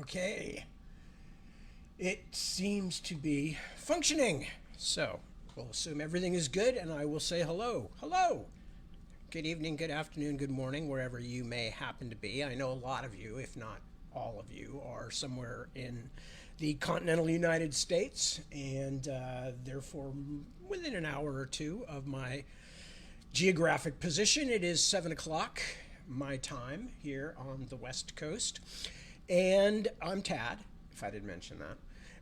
Okay. It seems to be functioning. So we'll assume everything is good and I will say hello. Hello. Good evening, good afternoon, good morning, wherever you may happen to be. I know a lot of you, if not all of you, are somewhere in the continental United States and therefore within an hour or two of my geographic position. It is 7 o'clock my time here on the West Coast. And I'm Tad, if I didn't mention that.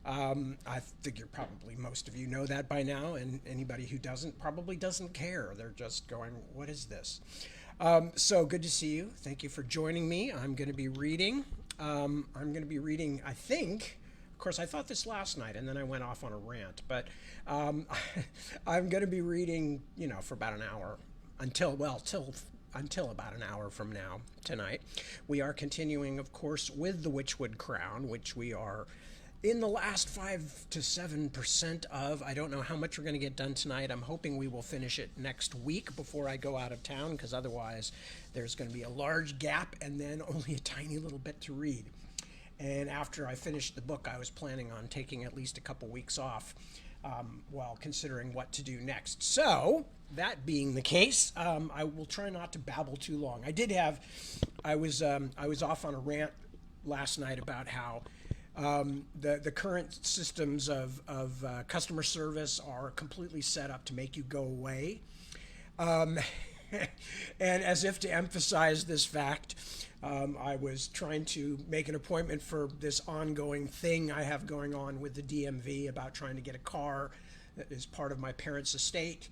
I figure probably most of you know that by now, and anybody who doesn't probably doesn't care. They're just going, what is this? So good to see you. Thank you for joining me. I'm going to be reading. I think, of course, I thought this last night, and then I went off on a rant, but I'm going to be reading, for about an hour until about an hour from now tonight. We are continuing, of course, with the Witchwood Crown, which we are in the last 5 to 7% of. I don't know how much we're going to get done tonight. I'm hoping we will finish it next week before I go out of town, because otherwise there's going to be a large gap and then only a tiny little bit to read. And after I finished the book, I was planning on taking at least a couple weeks off while considering what to do next. So, that being the case, I will try not to babble too long. I was off on a rant last night about how the current systems of customer service are completely set up to make you go away. And as if to emphasize this fact, I was trying to make an appointment for this ongoing thing I have going on with the DMV about trying to get a car that is part of my parents' estate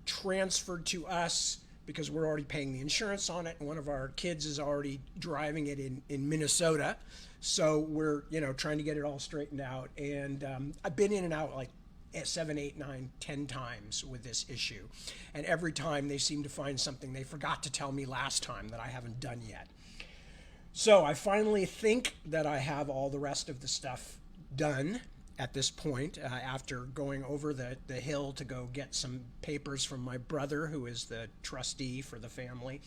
transferred to us because we're already paying the insurance on it, and one of our kids is already driving it in Minnesota. So we're, trying to get it all straightened out. And I've been in and out like 7, 8, 9, 10 times with this issue. And every time they seem to find something they forgot to tell me last time that I haven't done yet. So I finally think that I have all the rest of the stuff done at this point, after going over the hill to go get some papers from my brother, who is the trustee for the family,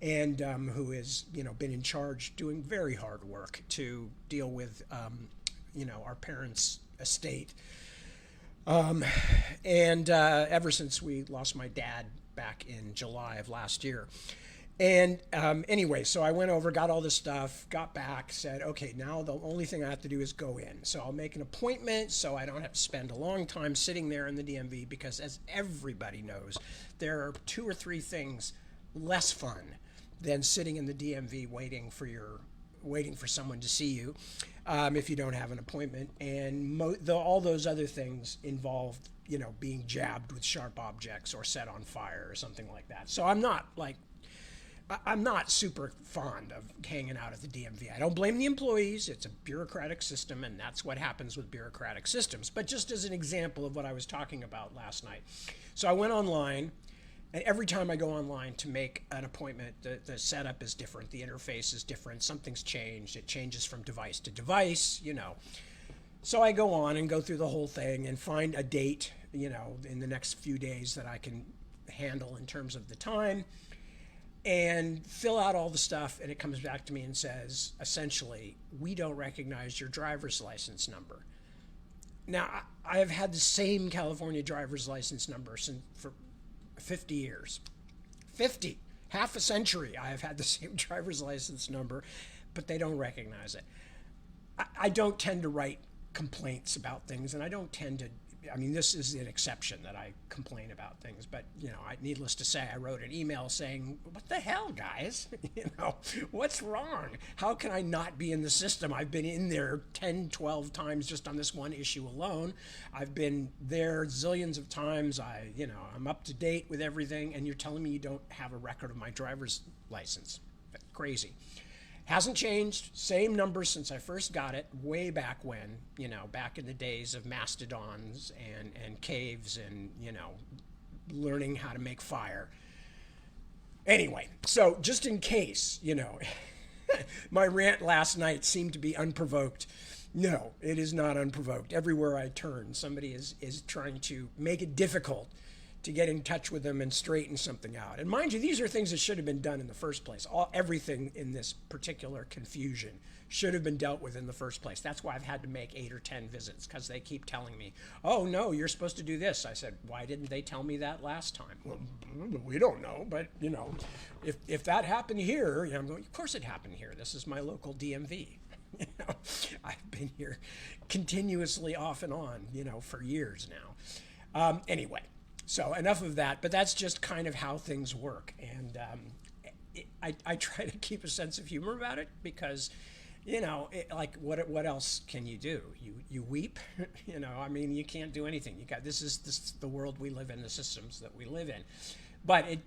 and who has, been in charge doing very hard work to deal with, our parents' estate. And ever since we lost my dad back in July of last year. And anyway, so I went over, got all this stuff, got back, said, okay, now the only thing I have to do is go in. So I'll make an appointment so I don't have to spend a long time sitting there in the DMV, because as everybody knows, there are 2 or 3 things less fun than sitting in the DMV waiting for someone to see you if you don't have an appointment. And all those other things involve, being jabbed with sharp objects or set on fire or something like that. So I'm not super fond of hanging out at the DMV. I don't blame the employees. It's a bureaucratic system, and that's what happens with bureaucratic systems. But just as an example of what I was talking about last night. So I went online, and every time I go online to make an appointment, the setup is different. The interface is different. Something's changed. It changes from device to device, So I go on and go through the whole thing and find a date, in the next few days that I can handle in terms of the time, and fill out all the stuff, and it comes back to me and says, essentially, we don't recognize your driver's license number. Now, I have had the same California driver's license number for 50 years. 50. Half a century I have had the same driver's license number, but they don't recognize it. I don't tend to write complaints about things, and I don't tend to, this is an exception that I complain about things, but, needless to say, I wrote an email saying, what the hell, guys? What's wrong? How can I not be in the system? I've been in there 10, 12 times just on this one issue alone. I've been there zillions of times. I'm up to date with everything, and you're telling me you don't have a record of my driver's license. Crazy. Hasn't changed, same number since I first got it, way back when, back in the days of mastodons and caves and, learning how to make fire. Anyway, so just in case, my rant last night seemed to be unprovoked. No, it is not unprovoked. Everywhere I turn, somebody is trying to make it difficult to get in touch with them and straighten something out. And mind you, these are things that should have been done in the first place. Everything in this particular confusion should have been dealt with in the first place. That's why I've had to make 8 or 10 visits, because they keep telling me, oh, no, you're supposed to do this. I said, why didn't they tell me that last time? Well, we don't know, but, if that happened here, I'm going, of course it happened here. This is my local DMV. I've been here continuously off and on, for years now. Anyway. So enough of that, but that's just kind of how things work. And I try to keep a sense of humor about it because, what else can you do? You weep, you can't do anything. This is the world we live in, the systems that we live in. But it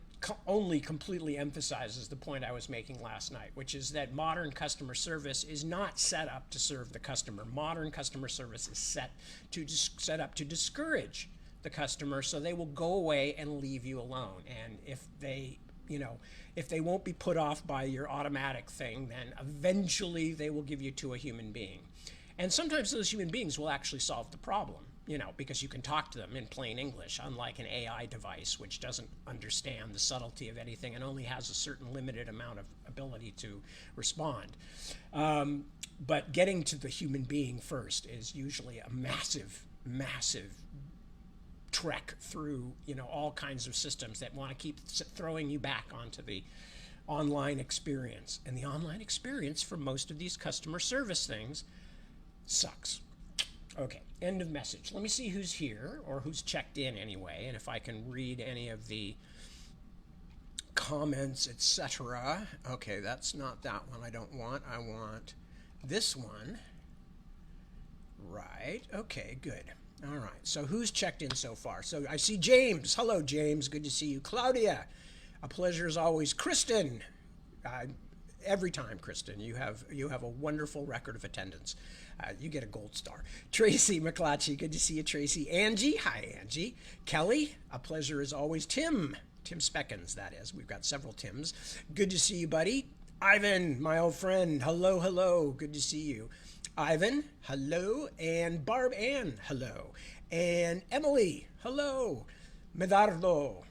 only completely emphasizes the point I was making last night, which is that modern customer service is not set up to serve the customer. Modern customer service is set up to discourage the customer, so they will go away and leave you alone. And if they won't be put off by your automatic thing, then eventually they will give you to a human being. And sometimes those human beings will actually solve the problem, because you can talk to them in plain English, unlike an AI device, which doesn't understand the subtlety of anything and only has a certain limited amount of ability to respond. But getting to the human being first is usually a massive trek through all kinds of systems that want to keep throwing you back onto the online experience. And the online experience for most of these customer service things sucks. Okay, end of message. Let me see who's here, or who's checked in anyway, and if I can read any of the comments, etc. Okay, that's not that one I don't want. I want this one. Right, okay, good. All right, so who's checked in so far? So I see James. Hello, James. Good to see you. Claudia, a pleasure as always. Kristen, every time, Kristen, you have a wonderful record of attendance. You get a gold star. Tracy McClatchy, good to see you, Tracy. Angie, hi, Angie. Kelly, a pleasure as always. Tim Speckens, that is. We've got several Tims. Good to see you, buddy. Ivan, my old friend, hello. Good to see you. Ivan, hello, and Barb Ann, hello, and Emily, hello, Medardo,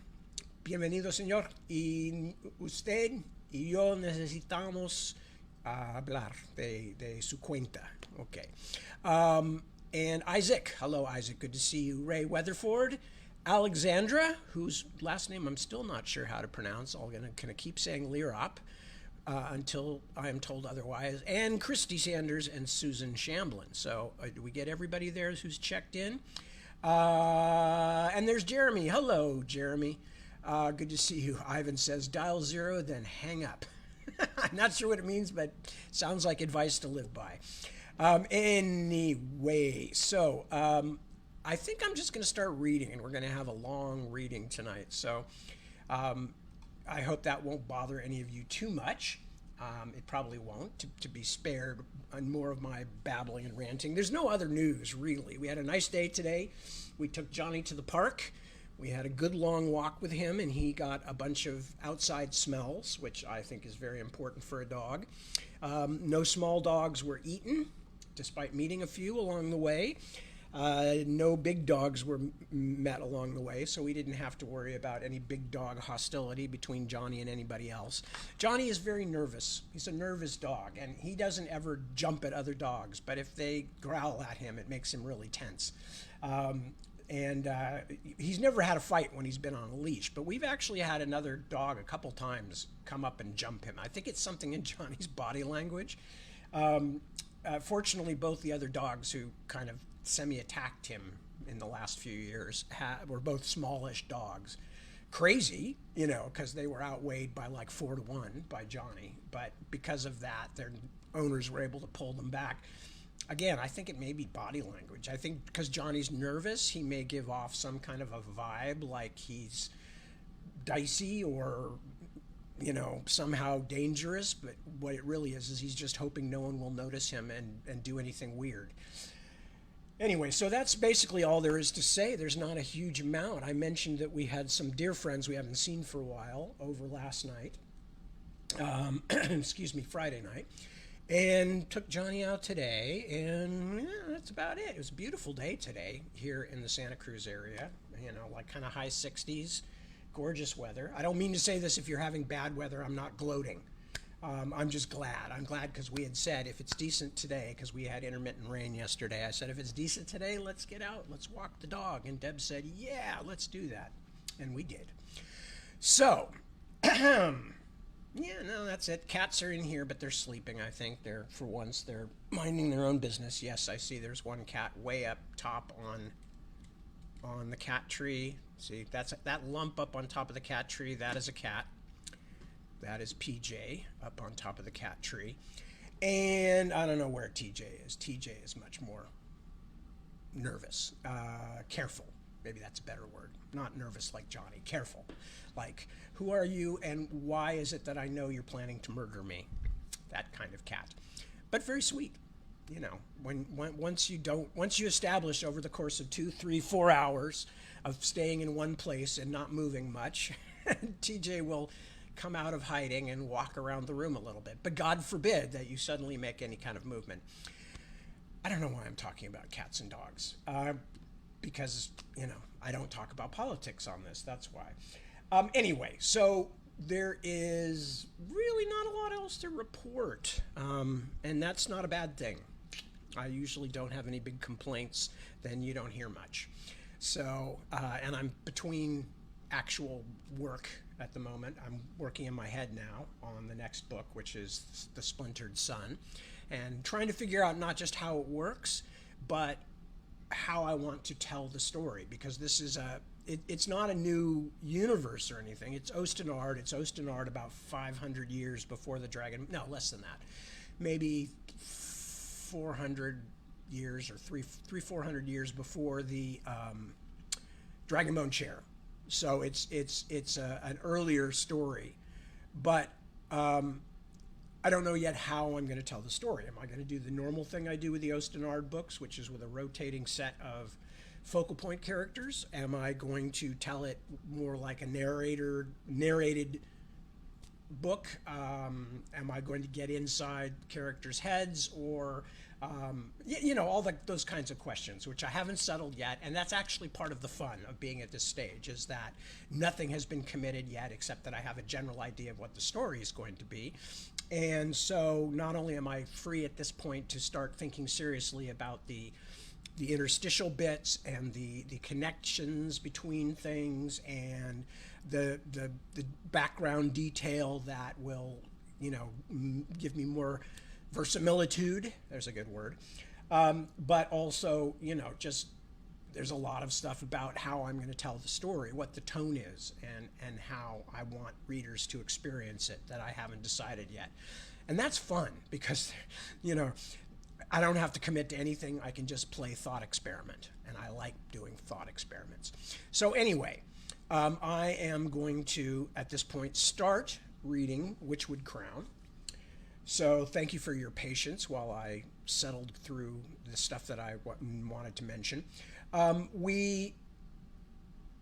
bienvenido, señor, y usted y yo necesitamos hablar de su cuenta, okay, and Isaac, hello, Isaac, good to see you, Ray Weatherford, Alexandra, whose last name I'm still not sure how to pronounce, I'm gonna keep saying Lirop, until I am told otherwise, and Christy Sanders and Susan Shamblin. So do we get everybody there who's checked in? And there's Jeremy. Hello, Jeremy. Good to see you. Ivan says, dial 0, then hang up. I'm not sure what it means, but sounds like advice to live by. Anyway, so I think I'm just going to start reading, and we're going to have a long reading tonight. So I hope that won't bother any of you too much. It probably won't, to be spared on more of my babbling and ranting. There's no other news, really. We had a nice day today. We took Johnny to the park. We had a good long walk with him, and he got a bunch of outside smells, which I think is very important for a dog. No small dogs were eaten, despite meeting a few along the way. No big dogs were met along the way, so we didn't have to worry about any big dog hostility between Johnny and anybody else. Johnny is very nervous. He's a nervous dog, and he doesn't ever jump at other dogs, but if they growl at him, it makes him really tense. And he's never had a fight when he's been on a leash, but we've actually had another dog a couple times come up and jump him. I think it's something in Johnny's body language. Fortunately, both the other dogs who kind of semi-attacked him in the last few years were both smallish dogs. Crazy, because they were outweighed by like 4-1 by Johnny. But because of that, their owners were able to pull them back. Again, I think it may be body language. I think because Johnny's nervous, he may give off some kind of a vibe like he's dicey or, somehow dangerous. But what it really is he's just hoping no one will notice him and do anything weird. Anyway, so that's basically all there is to say. There's not a huge amount. I mentioned that we had some dear friends we haven't seen for a while over last night. Friday night. And took Johnny out today, and that's about it. It was a beautiful day today here in the Santa Cruz area. like kind of high 60s, gorgeous weather. I don't mean to say this if you're having bad weather. I'm not gloating. I'm just glad. I'm glad because we had said if it's decent today, because we had intermittent rain yesterday, I said if it's decent today, let's get out, let's walk the dog. And Deb said, yeah, let's do that. And we did. So, yeah, no, that's it. Cats are in here, but they're sleeping, I think. For once, they're minding their own business. Yes, I see there's one cat way up top on the cat tree. See, that lump up on top of the cat tree, that is a cat. That is PJ up on top of the cat tree. And I don't know where TJ is. TJ is much more nervous, careful. Maybe that's a better word. Not nervous like Johnny, careful. Like, who are you and why is it that I know you're planning to murder me? That kind of cat. But very sweet. Once you establish over the course of 2, 3, 4 hours of staying in one place and not moving much, TJ will come out of hiding and walk around the room a little bit. But God forbid that you suddenly make any kind of movement. I don't know why I'm talking about cats and dogs. Because, I don't talk about politics on this. That's why. Anyway, so there is really not a lot else to report. And that's not a bad thing. I usually don't have any big complaints. Then you don't hear much. So, and I'm between actual work at the moment. I'm working in my head now on the next book, which is The Splintered Sun, and trying to figure out not just how it works, but how I want to tell the story, because this is it's not a new universe or anything. It's Ostenard. It's Ostenard about 500 years before the dragon. No, less than that. Maybe 400 years or 400 years before the Dragonbone Chair. So it's an earlier story, but I don't know yet how I'm going to tell the story. Am I going to do the normal thing I do with the Ostenard books, which is with a rotating set of focal point characters? Am I going to tell it more like a narrated book? Am I going to get inside characters' heads, or all those kinds of questions, which I haven't settled yet. And that's actually part of the fun of being at this stage, is that nothing has been committed yet, except that I have a general idea of what the story is going to be. And so not only am I free at this point to start thinking seriously about the interstitial bits and the connections between things and the background detail that will, give me more verisimilitude. There's a good word. But also, just there's a lot of stuff about how I'm going to tell the story, what the tone is, and how I want readers to experience it that I haven't decided yet. And that's fun because, I don't have to commit to anything. I can just play thought experiment, and I like doing thought experiments. So anyway, I am going to, at this point, start reading Witchwood Crown. So thank you for your patience while I settled through the stuff that I wanted to mention. We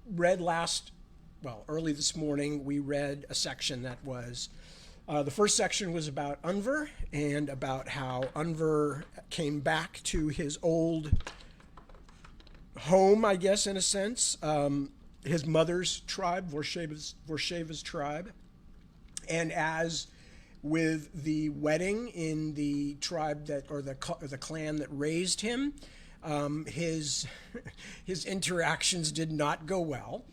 read early this morning, we read a section that was, the first section was about Unver and about how Unver came back to his old home, I guess, in a sense, his mother's tribe, Vorsheva's tribe. And as with the wedding in the tribe or the clan that raised him, his interactions did not go well,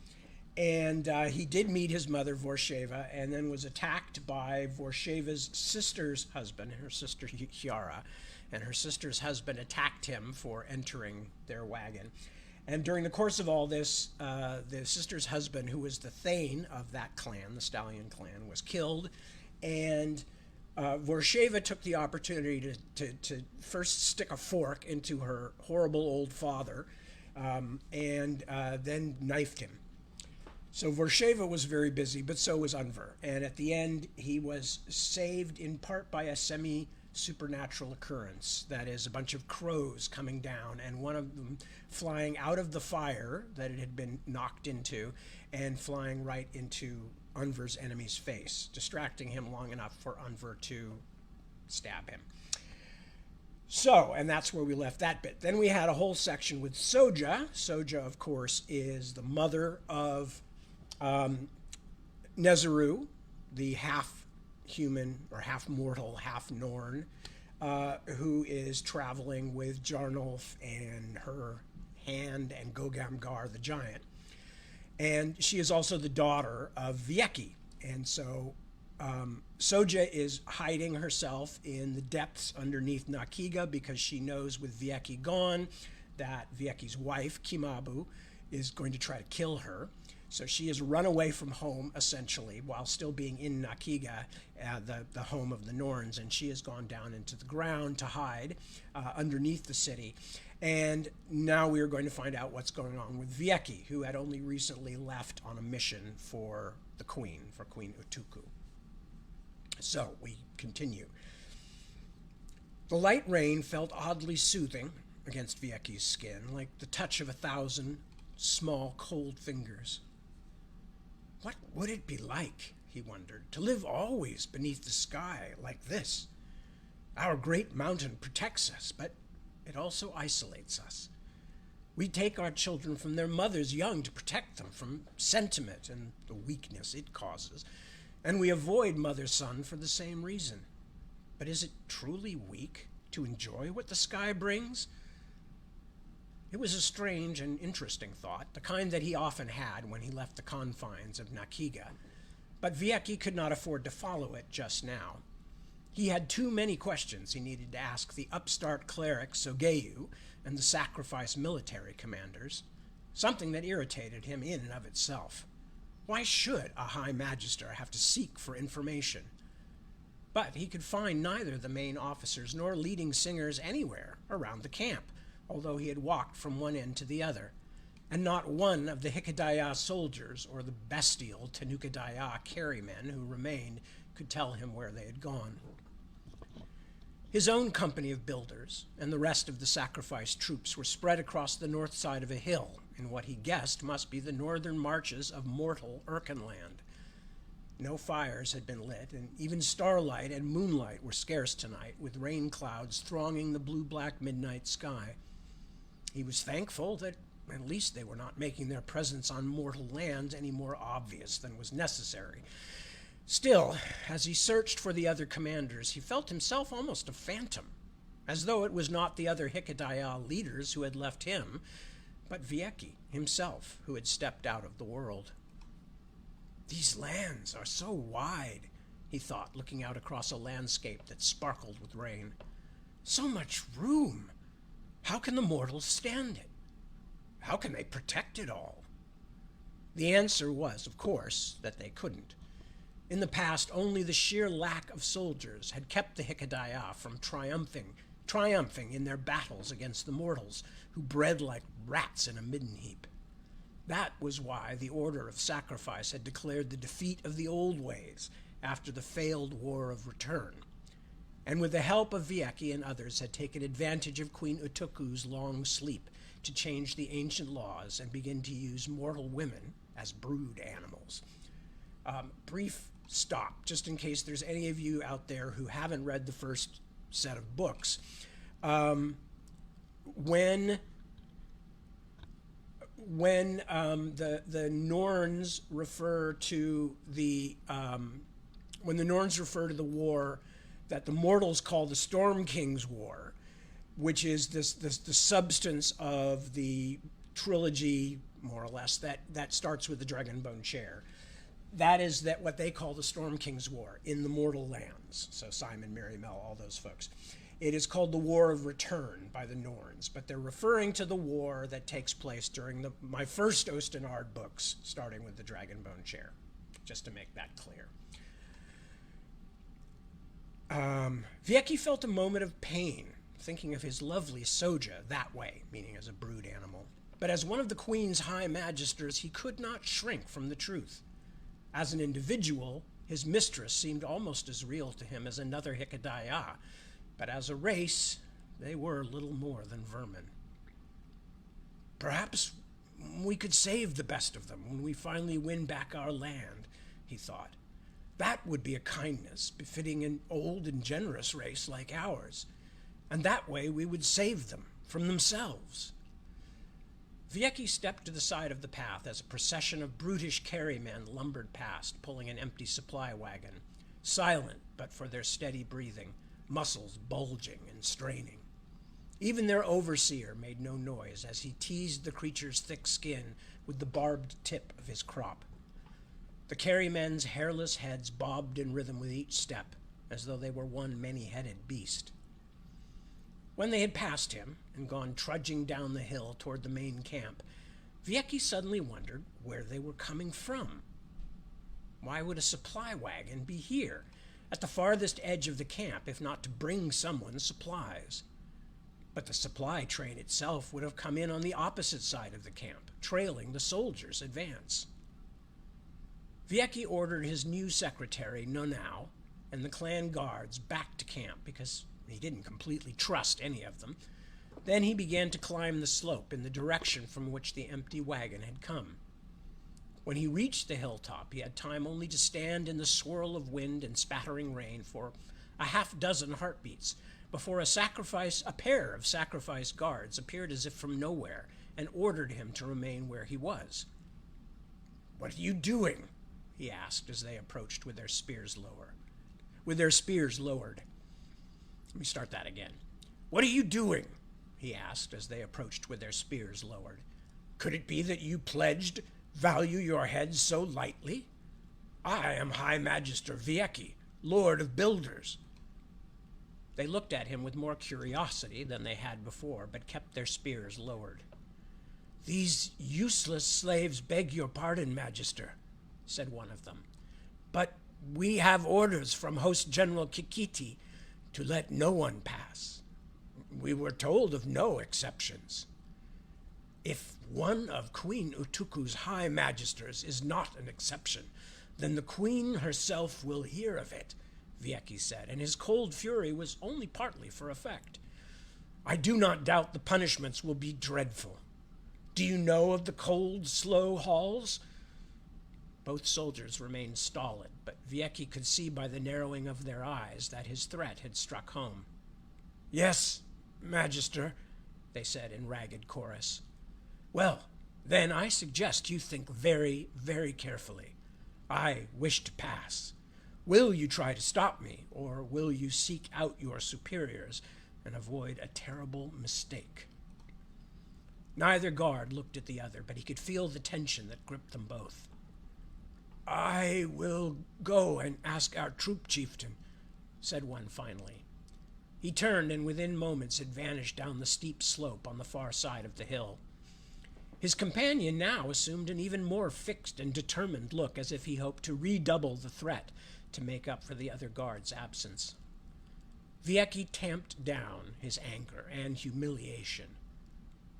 and he did meet his mother Vorsheva, and then was attacked by Vorsheva's sister's husband, her sister Chiara, and her sister's husband attacked him for entering their wagon. And during the course of all this, the sister's husband, who was the Thane of that clan, the Stallion clan, was killed. And Vorsheva took the opportunity to first stick a fork into her horrible old father, and then knifed him. So Vorsheva was very busy, but so was Unver. And at the end, he was saved in part by a semi-supernatural occurrence. That is, a bunch of crows coming down, and one of them flying out of the fire that it had been knocked into, and flying right into Unver's enemy's face, distracting him long enough for Unver to stab him. So, and that's where we left that bit. Then we had a whole section with Soja. Soja, of course, is the mother of Nezaru, the half human or half mortal, half Norn, who is traveling with Jarnolf and her hand and Gogamgar the giant. And she is also the daughter of Vieki. And so Soja is hiding herself in the depths underneath Nakiga because she knows with Vieki gone that Vieki's wife, Kimabu, is going to try to kill her. So she has run away from home, essentially, while still being in Nakiga, the home of the Norns, and she has gone down into the ground to hide underneath the city. And now we are going to find out what's going on with Vieki, who had only recently left on a mission for the Queen, for Queen Utuku. So we continue. The light rain felt oddly soothing against Vieki's skin, like the touch of 1,000 small, cold fingers. What would it be like, he wondered, to live always beneath the sky like this? Our great mountain protects us, but it also isolates us. We take our children from their mothers young to protect them from sentiment and the weakness it causes, and we avoid mother-son for the same reason. But is it truly weak to enjoy what the sky brings? It was a strange and interesting thought, the kind that he often had when he left the confines of Nakiga, but Vieki could not afford to follow it just now. He had too many questions he needed to ask the upstart cleric Sogeyu and the sacrifice military commanders, something that irritated him in and of itself. Why should a high magister have to seek for information? But he could find neither the main officers nor leading singers anywhere around the camp, although he had walked from one end to the other, and not one of the Hikedaya soldiers or the bestial Tenukadaya carrymen who remained could tell him where they had gone. His own company of builders and the rest of the sacrifice troops were spread across the north side of a hill in what he guessed must be the northern marches of mortal Erkenland. No fires had been lit, and even starlight and moonlight were scarce tonight, with rain clouds thronging the blue-black midnight sky. He was thankful that at least they were not making their presence on mortal lands any more obvious than was necessary. Still, as he searched for the other commanders, he felt himself almost a phantom, as though it was not the other Hikedaya leaders who had left him, but Vieki himself who had stepped out of the world. These lands are so wide, he thought, looking out across a landscape that sparkled with rain. So much room. How can the mortals stand it? How can they protect it all? The answer was, of course, that they couldn't. In the past, only the sheer lack of soldiers had kept the Hikedaya from triumphing in their battles against the mortals, who bred like rats in a midden heap. That was why the Order of Sacrifice had declared the defeat of the old ways after the failed War of Return, and with the help of Vieki and others had taken advantage of Queen Utuku's long sleep to change the ancient laws and begin to use mortal women as brood animals. Brief stop, just in case there's any of you out there who haven't read the first set of books. When the Norns refer to the war that the mortals call the Storm King's War, which is the substance of the trilogy, more or less, that starts with the Dragonbone Chair. That is what they call the Storm King's War in the mortal lands. So Simon, Mary-Mel, all those folks. It is called the War of Return by the Norns, but they're referring to the war that takes place during my first Ostenard books, starting with the Dragonbone Chair, just to make that clear. Vieki felt a moment of pain, thinking of his lovely Soja that way, meaning as a brood animal. But as one of the Queen's High Magisters, he could not shrink from the truth. As an individual, his mistress seemed almost as real to him as another Hikedaya, but as a race, they were little more than vermin. Perhaps we could save the best of them when we finally win back our land, he thought. That would be a kindness befitting an old and generous race like ours. and that way we would save them from themselves. Viecki stepped to the side of the path as a procession of brutish carrymen lumbered past, pulling an empty supply wagon, silent but for their steady breathing, muscles bulging and straining. Even their overseer made no noise as he teased the creature's thick skin with the barbed tip of his crop. The carrymen's hairless heads bobbed in rhythm with each step, as though they were one many-headed beast. When they had passed him and gone trudging down the hill toward the main camp, Viecki suddenly wondered where they were coming from. Why would a supply wagon be here, at the farthest edge of the camp, if not to bring someone supplies? But the supply train itself would have come in on the opposite side of the camp, trailing the soldiers' advance. Viecki ordered his new secretary, No.357, and the clan guards back to camp because he didn't completely trust any of them. Then he began to climb the slope in the direction from which the empty wagon had come. When he reached the hilltop, he had time only to stand in the swirl of wind and spattering rain for a half-dozen heartbeats before a pair of sacrifice guards appeared as if from nowhere and ordered him to remain where he was. "What are you doing?" he asked as they approached with their spears lowered. Let me start that again. "What are you doing?" he asked as they approached with their spears lowered. "Could it be that you value your heads so lightly? I am High Magister Viecki, Lord of Builders." They looked at him with more curiosity than they had before, but kept their spears lowered. "These useless slaves beg your pardon, Magister," said one of them, "but we have orders from Host General Kikiti to let no one pass. We were told of no exceptions." "If one of Queen Utuku's high magisters is not an exception, then the queen herself will hear of it," Viecki said, and his cold fury was only partly for effect. "I do not doubt the punishments will be dreadful. Do you know of the cold, slow halls?" Both soldiers remained stolid, but Viecki could see by the narrowing of their eyes that his threat had struck home. "Yes, Magister," they said in ragged chorus. "Well, then I suggest you think very, very carefully. I wish to pass. Will you try to stop me, or will you seek out your superiors and avoid a terrible mistake?" Neither guard looked at the other, but he could feel the tension that gripped them both. "I will go and ask our troop chieftain," said one finally. He turned and within moments had vanished down the steep slope on the far side of the hill. His companion now assumed an even more fixed and determined look, as if he hoped to redouble the threat to make up for the other guard's absence. Viecki tamped down his anger and humiliation.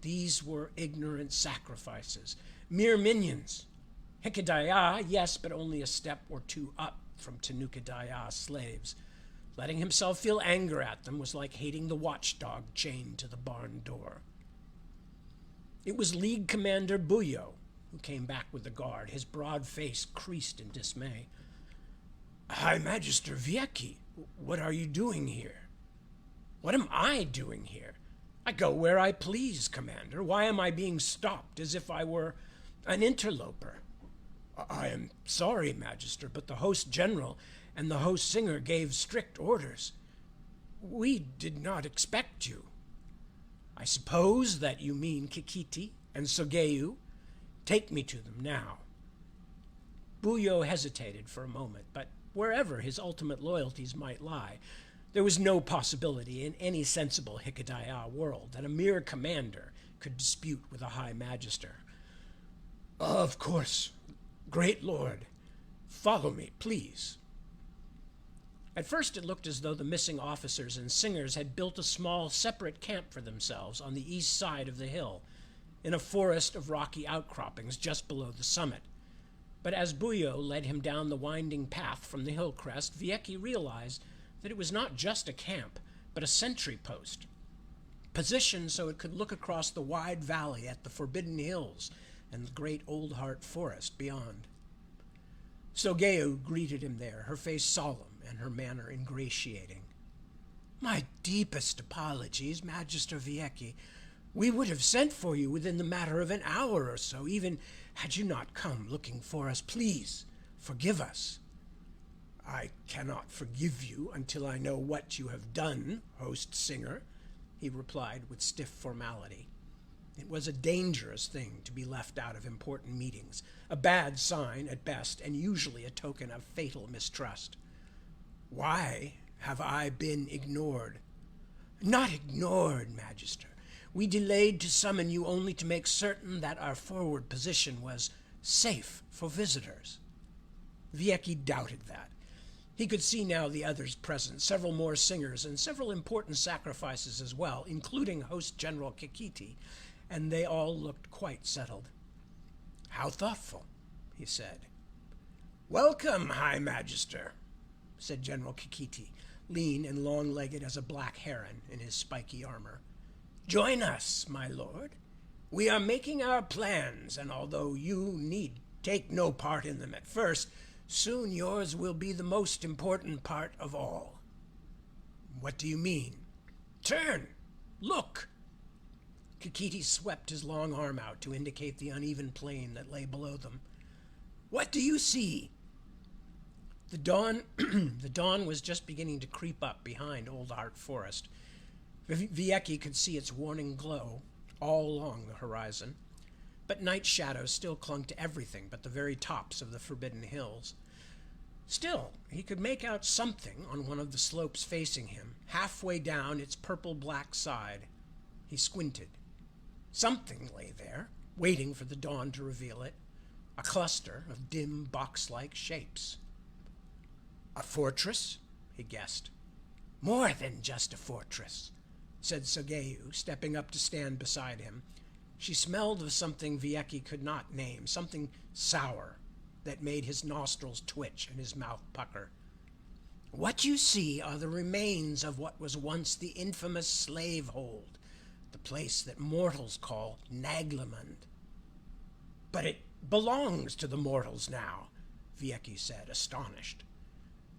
These were ignorant sacrifices, mere minions. Hikedaya, yes, but only a step or two up from Tanukadaya slaves. Letting himself feel anger at them was like hating the watchdog chained to the barn door. It was League Commander Buyo who came back with the guard, his broad face creased in dismay. "High Magister Viecki, what are you doing here?" "What am I doing here? I go where I please, Commander. Why am I being stopped as if I were an interloper?" "I am sorry, Magister, but the host general and the host singer gave strict orders. We did not expect you." "I suppose that you mean Kikiti and Sogeyu. Take me to them now." Buyo hesitated for a moment, but wherever his ultimate loyalties might lie, there was no possibility in any sensible Hikedaya world that a mere commander could dispute with a high magister. "Of course, great lord. Follow me, please." At first it looked as though the missing officers and singers had built a small separate camp for themselves on the east side of the hill, in a forest of rocky outcroppings just below the summit. But as Buyo led him down the winding path from the hill crest, Viecki realized that it was not just a camp, but a sentry post, positioned so it could look across the wide valley at the Forbidden Hills and the great Old Heart Forest beyond. Sogeyu greeted him there, her face solemn and her manner ingratiating. My deepest apologies, Magister Viecki. We would have sent for you within the matter of an hour or so, even had you not come looking for us. Please, forgive us. I cannot forgive you until I know what you have done, host Singer, he replied with stiff formality. It was a dangerous thing to be left out of important meetings, a bad sign at best, and usually a token of fatal mistrust. Why have I been ignored? Not ignored, Magister. We delayed to summon you only to make certain that our forward position was safe for visitors. Viecki doubted that. He could see now the others present, several more singers, and several important sacrifices as well, including host General Kikiti, and they all looked quite settled. How thoughtful, he said. Welcome, High Magister, said General Kikiti, lean and long-legged as a black heron in his spiky armor. Join us, my lord. We are making our plans, and although you need take no part in them at first, soon yours will be the most important part of all. What do you mean? Turn! Look! Kikiti swept his long arm out to indicate the uneven plain that lay below them. What do you see? The dawn was just beginning to creep up behind Old Heart Forest. Viecki could see its warning glow all along the horizon, but night shadows still clung to everything but the very tops of the forbidden hills. Still, he could make out something on one of the slopes facing him, halfway down its purple-black side. He squinted. Something lay there, waiting for the dawn to reveal it, a cluster of dim, box-like shapes. A fortress? He guessed. More than just a fortress, said Sogeyu, stepping up to stand beside him. She smelled of something Viecki could not name, something sour that made his nostrils twitch and his mouth pucker. What you see are the remains of what was once the infamous slave-hold, the place that mortals call Naglamund. But it belongs to the mortals now, Viecki said, astonished.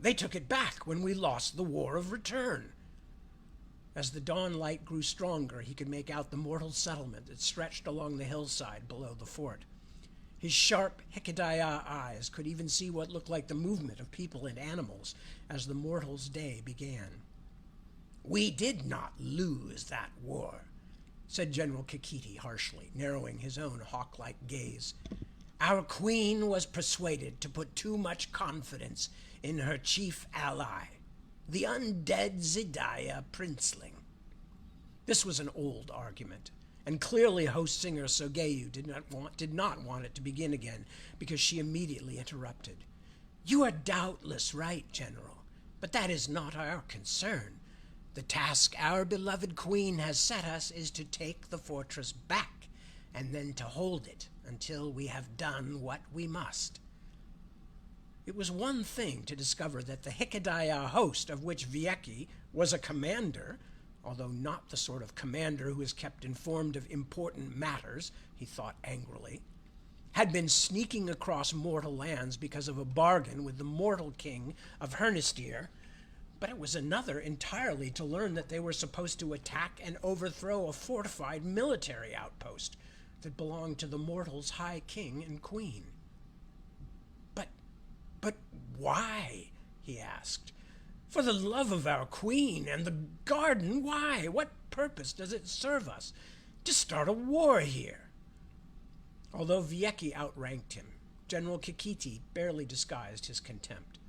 They took it back when we lost the War of Return. As the dawn light grew stronger, he could make out the mortal settlement that stretched along the hillside below the fort. His sharp Hikedaya eyes could even see what looked like the movement of people and animals as the mortals' day began. We did not lose that war, said General Kikiti harshly, narrowing his own hawk-like gaze. Our queen was persuaded to put too much confidence in her chief ally, the undead Zidaya Princeling. This was an old argument, and clearly host singer Sogeyu did not want it to begin again, because she immediately interrupted. You are doubtless right, General, but that is not our concern. The task our beloved queen has set us is to take the fortress back, and then to hold it until we have done what we must. It was one thing to discover that the Hikedaya host, of which Viecki was a commander, although not the sort of commander who is kept informed of important matters, he thought angrily, had been sneaking across mortal lands because of a bargain with the mortal king of Hernistir, but it was another entirely to learn that they were supposed to attack and overthrow a fortified military outpost that belonged to the mortals' high king and queen. But why? He asked. For the love of our queen and the garden, why? What purpose does it serve us to start a war here? Although Viecki outranked him, General Kikiti barely disguised his contempt.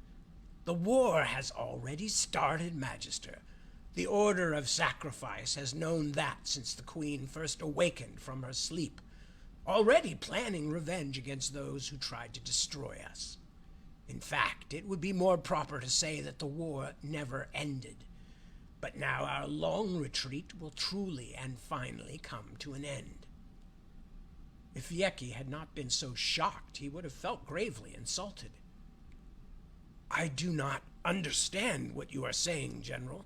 The war has already started, Magister. The Order of Sacrifice has known that since the queen first awakened from her sleep, already planning revenge against those who tried to destroy us. In fact, it would be more proper to say that the war never ended. But now our long retreat will truly and finally come to an end. If Viecki had not been so shocked, he would have felt gravely insulted. I do not understand what you are saying, General.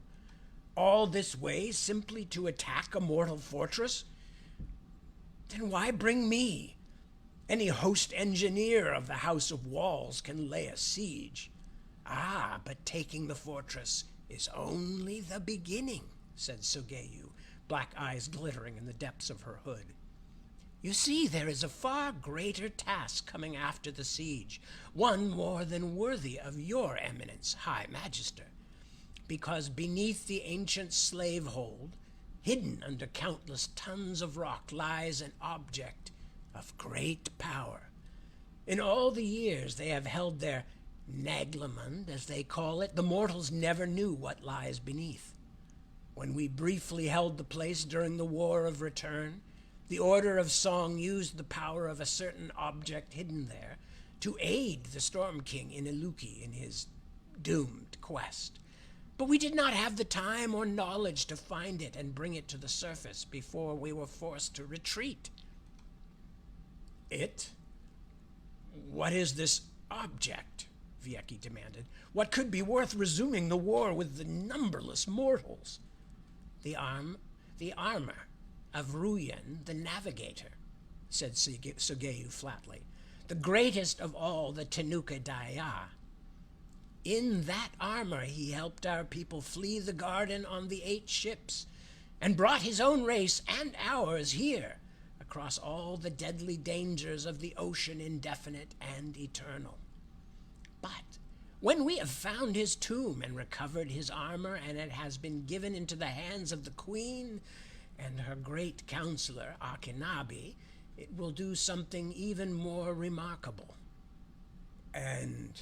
All this way simply to attack a mortal fortress? Then why bring me? Any host engineer of the House of Walls can lay a siege. Ah, but taking the fortress is only the beginning, said Sogeyu, black eyes glittering in the depths of her hood. You see, there is a far greater task coming after the siege, one more than worthy of your eminence, High Magister, because beneath the ancient slave hold, hidden under countless tons of rock, lies an object of great power. In all the years they have held their Naglamund, as they call it, the mortals never knew what lies beneath. When we briefly held the place during the War of Return, the Order of Song used the power of a certain object hidden there to aid the Storm King Ineluki in his doomed quest. But we did not have the time or knowledge to find it and bring it to the surface before we were forced to retreat. It? What is this object? Vieki demanded. What could be worth resuming the war with the numberless mortals? The armor of Ruyen, the Navigator, said Sogeyu flatly. The greatest of all the Tenuka Daya. In that armor he helped our people flee the garden on the 8 ships, and brought his own race and ours here, across all the deadly dangers of the ocean indefinite and eternal. But when we have found his tomb and recovered his armor, and it has been given into the hands of the queen and her great counselor, Akinabi, it will do something even more remarkable. And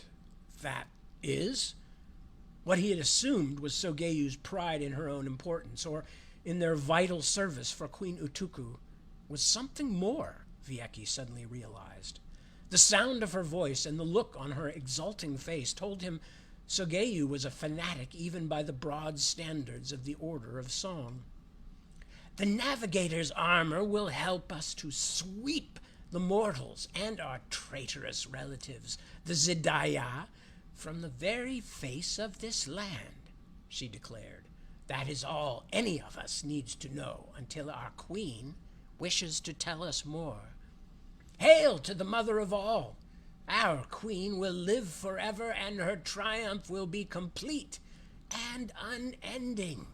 that is? What he had assumed was Sogeyu's pride in her own importance, or in their vital service for Queen Utuku, was something more, Vieki suddenly realized. The sound of her voice and the look on her exulting face told him Sogeyu was a fanatic even by the broad standards of the Order of Song. The Navigator's armor will help us to sweep the mortals and our traitorous relatives, the Zidaya, from the very face of this land, she declared. That is all any of us needs to know until our queen wishes to tell us more. Hail to the mother of all! Our queen will live forever, and her triumph will be complete and unending.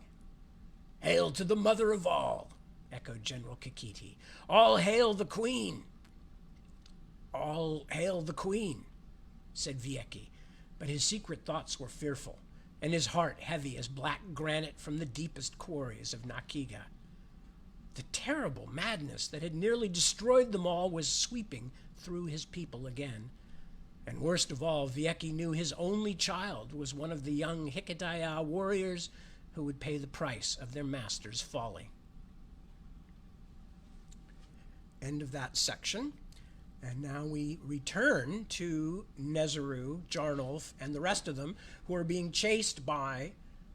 Hail to the mother of all, echoed General Kikiti. All hail the queen. All hail the queen, said Vieki, but his secret thoughts were fearful, and his heart heavy as black granite from the deepest quarries of Nakiga. The terrible madness that had nearly destroyed them all was sweeping through his people again. And worst of all, Vieki knew his only child was one of the young Hikadaya warriors who would pay the price of their master's folly. End of that section. And now we return to Nezeru, Jarnolf, and the rest of them, who are being chased by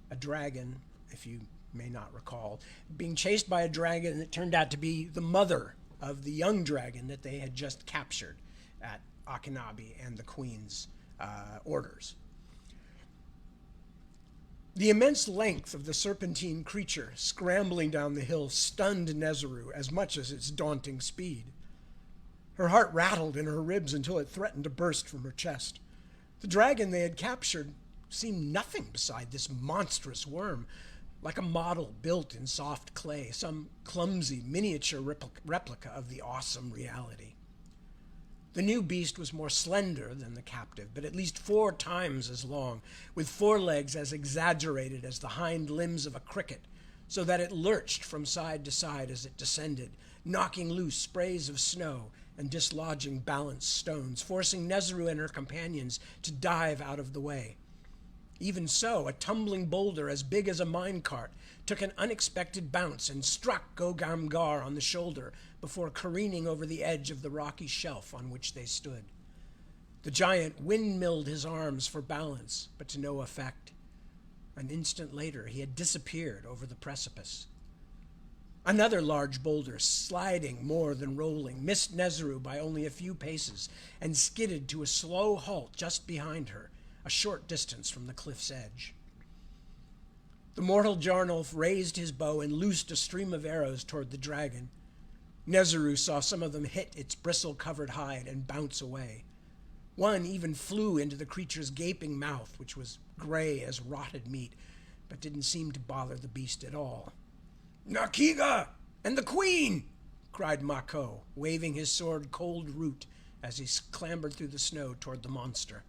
a dragon, if you may not recall, being chased by a dragon that turned out to be the mother of the young dragon that they had just captured at Akinabi and the queen's orders. The immense length of the serpentine creature scrambling down the hill stunned Nezeru as much as its daunting speed. Her heart rattled in her ribs until it threatened to burst from her chest. The dragon they had captured seemed nothing beside this monstrous worm, like a model built in soft clay, some clumsy miniature replica of the awesome reality. The new beast was more slender than the captive, but at least 4 times as long, with forelegs as exaggerated as the hind limbs of a cricket, so that it lurched from side to side as it descended, knocking loose sprays of snow and dislodging balanced stones, forcing Nezeru and her companions to dive out of the way. Even so, a tumbling boulder as big as a minecart took an unexpected bounce and struck Gogamgar on the shoulder before careening over the edge of the rocky shelf on which they stood. The giant windmilled his arms for balance, but to no effect. An instant later, he had disappeared over the precipice. Another large boulder, sliding more than rolling, missed Nezeru by only a few paces and skidded to a slow halt just behind her, a short distance from the cliff's edge. The mortal Jarnolf raised his bow and loosed a stream of arrows toward the dragon. Nezeru saw some of them hit its bristle-covered hide and bounce away. One even flew into the creature's gaping mouth, which was gray as rotted meat, but didn't seem to bother the beast at all. "Nakiga and the queen!" cried Mako, waving his sword Cold Root as he clambered through the snow toward the monster.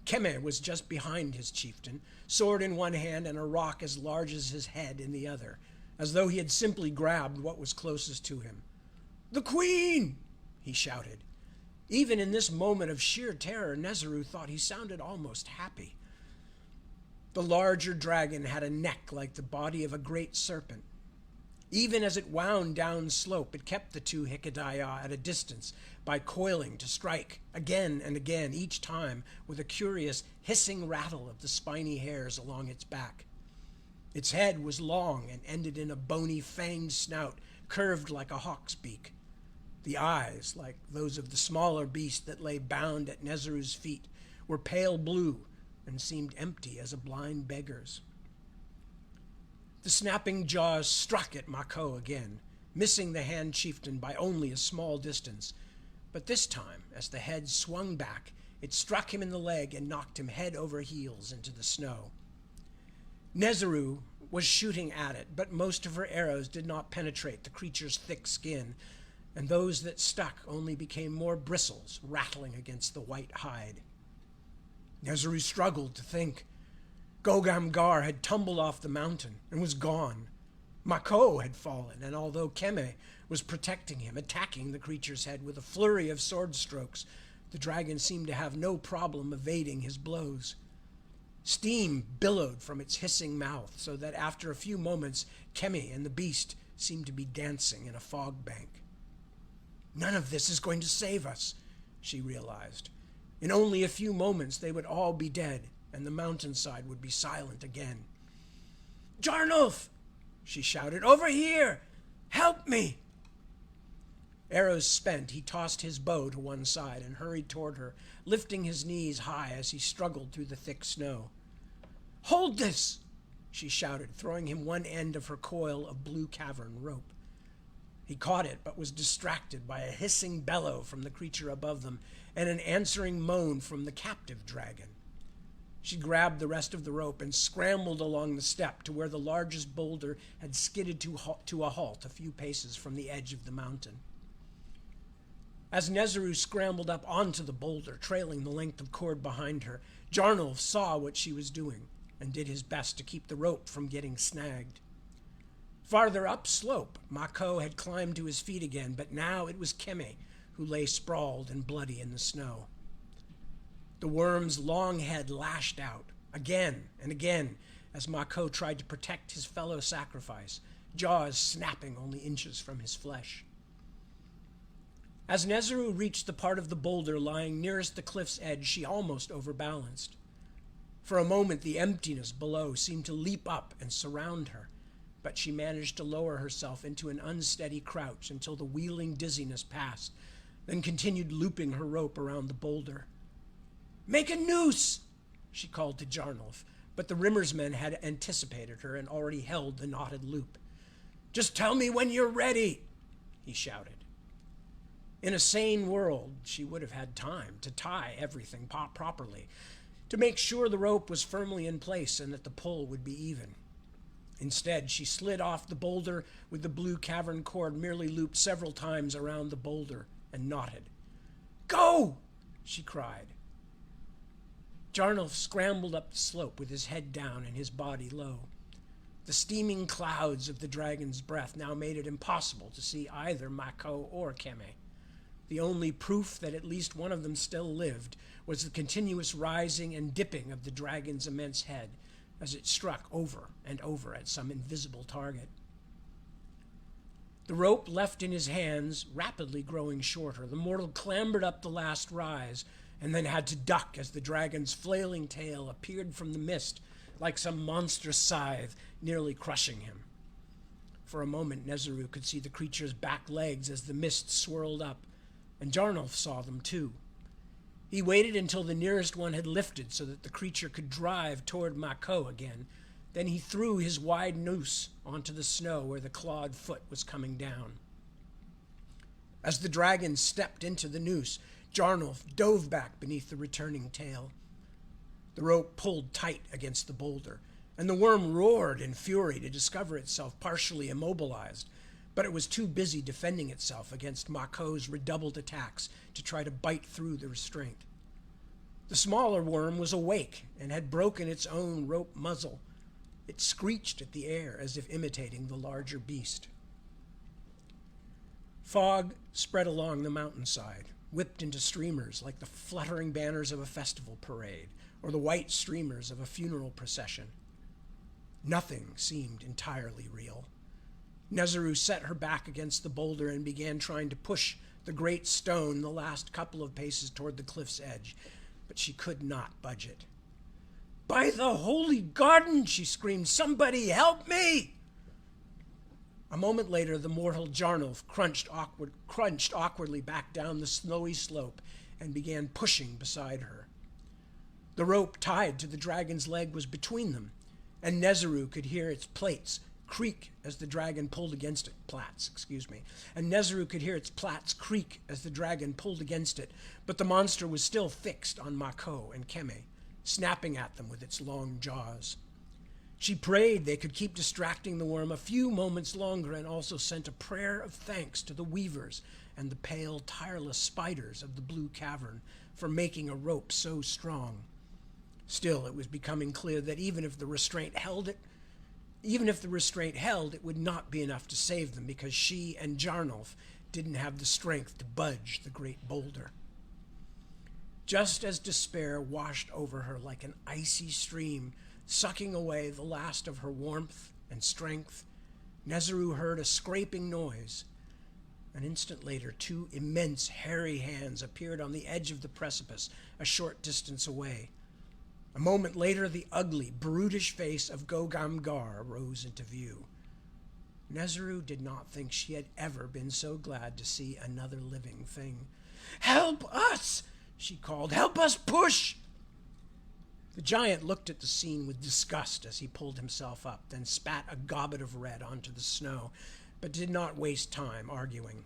Keme was just behind his chieftain, sword in one hand and a rock as large as his head in the other, as though he had simply grabbed what was closest to him. "The queen!" he shouted. Even in this moment of sheer terror, Nezaru thought he sounded almost happy. The larger dragon had a neck like the body of a great serpent. Even as it wound down slope, it kept the two Hikedaya at a distance by coiling to strike again and again, each time with a curious hissing rattle of the spiny hairs along its back. Its head was long and ended in a bony fanged snout curved like a hawk's beak. The eyes, like those of the smaller beast that lay bound at Nezaru's feet, were pale blue and seemed empty as a blind beggar's. The snapping jaws struck at Mako again, missing the hand chieftain by only a small distance. But this time, as the head swung back, it struck him in the leg and knocked him head over heels into the snow. Nezaru was shooting at it, but most of her arrows did not penetrate the creature's thick skin, and those that stuck only became more bristles rattling against the white hide. Nezaru struggled to think. Gogamgar had tumbled off the mountain and was gone. Mako had fallen, and although Keme was protecting him, attacking the creature's head with a flurry of sword strokes, the dragon seemed to have no problem evading his blows. Steam billowed from its hissing mouth, so that after a few moments, Keme and the beast seemed to be dancing in a fog bank. "None of this is going to save us," she realized. In only a few moments they would all be dead, and the mountainside would be silent again. "Jarnulf!" she shouted. "Over here! Help me!" Arrows spent, he tossed his bow to one side and hurried toward her, lifting his knees high as he struggled through the thick snow. "Hold this!" she shouted, throwing him one end of her coil of blue cavern rope. He caught it, but was distracted by a hissing bellow from the creature above them and an answering moan from the captive dragon. She grabbed the rest of the rope and scrambled along the step to where the largest boulder had skidded to a halt a few paces from the edge of the mountain. As Nezaru scrambled up onto the boulder, trailing the length of cord behind her, Jarnulf saw what she was doing and did his best to keep the rope from getting snagged. Farther upslope, Mako had climbed to his feet again, but now it was Keme who lay sprawled and bloody in the snow. The worm's long head lashed out, again and again, as Mako tried to protect his fellow sacrifice, jaws snapping only inches from his flesh. As Nezaru reached the part of the boulder lying nearest the cliff's edge, she almost overbalanced. For a moment, the emptiness below seemed to leap up and surround her, but she managed to lower herself into an unsteady crouch until the wheeling dizziness passed, then continued looping her rope around the boulder. "Make a noose!" she called to Jarnulf, but the Rimmersmen had anticipated her and already held the knotted loop. "Just tell me when you're ready," he shouted. In a sane world, she would have had time to tie everything properly, to make sure the rope was firmly in place and that the pull would be even. Instead, she slid off the boulder with the blue cavern cord merely looped several times around the boulder and knotted. "Go!" she cried. Jarnulf scrambled up the slope with his head down and his body low. The steaming clouds of the dragon's breath now made it impossible to see either Mako or Keme. The only proof that at least one of them still lived was the continuous rising and dipping of the dragon's immense head as it struck over and over at some invisible target. The rope left in his hands rapidly growing shorter, the mortal clambered up the last rise and then had to duck as the dragon's flailing tail appeared from the mist like some monstrous scythe, nearly crushing him. For a moment, Nezaru could see the creature's back legs as the mist swirled up, and Jarnulf saw them too. He waited until the nearest one had lifted so that the creature could drive toward Mako again. Then he threw his wide noose onto the snow where the clawed foot was coming down. As the dragon stepped into the noose, Jarnulf dove back beneath the returning tail. The rope pulled tight against the boulder, and the worm roared in fury to discover itself partially immobilized, but it was too busy defending itself against Mako's redoubled attacks to try to bite through the restraint. The smaller worm was awake and had broken its own rope muzzle. It screeched at the air as if imitating the larger beast. Fog spread along the mountainside, whipped into streamers like the fluttering banners of a festival parade or the white streamers of a funeral procession. Nothing seemed entirely real. Nezaru set her back against the boulder and began trying to push the great stone the last couple of paces toward the cliff's edge, but she could not budge it. "By the holy garden!" she screamed. "Somebody help me!" A moment later, the mortal Jarnulf crunched awkwardly back down the snowy slope and began pushing beside her. The rope tied to the dragon's leg was between them, and Nezaru could hear its plates creak as the dragon pulled against it. And Nezaru could hear its plaits creak as the dragon pulled against it, but the monster was still fixed on Mako and Keme, snapping at them with its long jaws. She prayed they could keep distracting the worm a few moments longer, and also sent a prayer of thanks to the weavers and the pale, tireless spiders of the blue cavern for making a rope so strong. Still, it was becoming clear that even if the restraint held, it would not be enough to save them, because she and Jarnulf didn't have the strength to budge the great boulder. Just as despair washed over her like an icy stream, sucking away the last of her warmth and strength, Nezaru heard a scraping noise. An instant later, two immense hairy hands appeared on the edge of the precipice a short distance away. A moment later, the ugly, brutish face of Gogamgar rose into view. Nezaru did not think she had ever been so glad to see another living thing. "Help us!" she called. "Help us push!" The giant looked at the scene with disgust as he pulled himself up, then spat a gobbet of red onto the snow, but did not waste time arguing.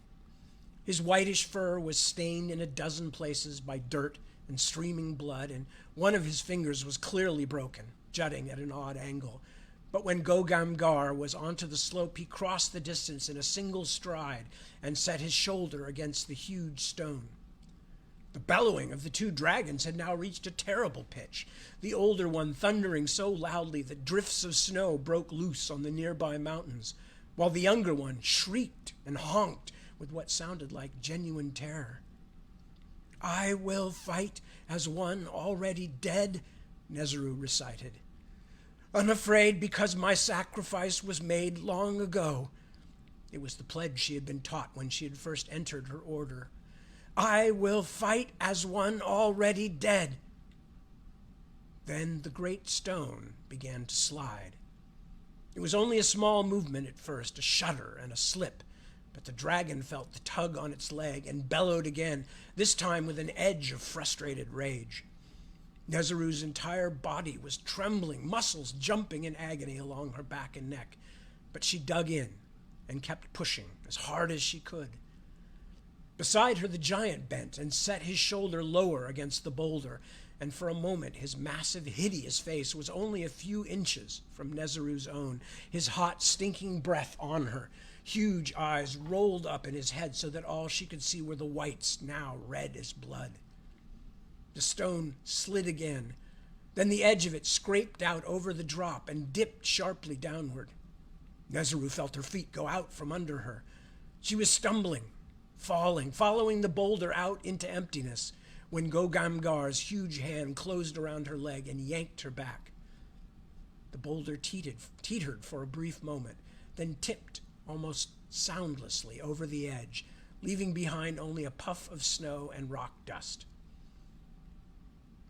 His whitish fur was stained in a dozen places by dirt and streaming blood, and one of his fingers was clearly broken, jutting at an odd angle. But when Gogamgar was onto the slope, he crossed the distance in a single stride and set his shoulder against the huge stone. The bellowing of the two dragons had now reached a terrible pitch, the older one thundering so loudly that drifts of snow broke loose on the nearby mountains, while the younger one shrieked and honked with what sounded like genuine terror. "I will fight as one already dead," Nezaru recited. "Unafraid because my sacrifice was made long ago." It was the pledge she had been taught when she had first entered her order. "I will fight as one already dead." Then the great stone began to slide. It was only a small movement at first, a shudder and a slip, but the dragon felt the tug on its leg and bellowed again, this time with an edge of frustrated rage. Nezaru's entire body was trembling, muscles jumping in agony along her back and neck, but she dug in and kept pushing as hard as she could. Beside her, the giant bent and set his shoulder lower against the boulder, and for a moment his massive, hideous face was only a few inches from Nezaru's own, his hot, stinking breath on her. Huge eyes rolled up in his head so that all she could see were the whites, now red as blood. The stone slid again. Then the edge of it scraped out over the drop and dipped sharply downward. Nezaru felt her feet go out from under her. She was stumbling, falling, following the boulder out into emptiness, when Gogamgar's huge hand closed around her leg and yanked her back. The boulder teetered for a brief moment, then tipped almost soundlessly over the edge, leaving behind only a puff of snow and rock dust.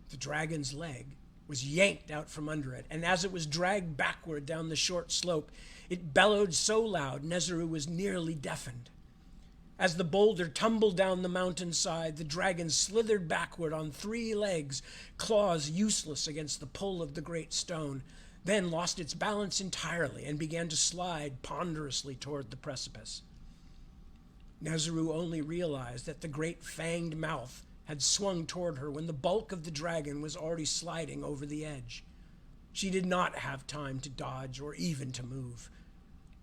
The dragon's leg was yanked out from under it, and as it was dragged backward down the short slope, it bellowed so loud Nezaru was nearly deafened. As the boulder tumbled down the mountainside, the dragon slithered backward on 3 legs, claws useless against the pull of the great stone, then lost its balance entirely and began to slide ponderously toward the precipice. Nezaru only realized that the great fanged mouth had swung toward her when the bulk of the dragon was already sliding over the edge. She did not have time to dodge or even to move.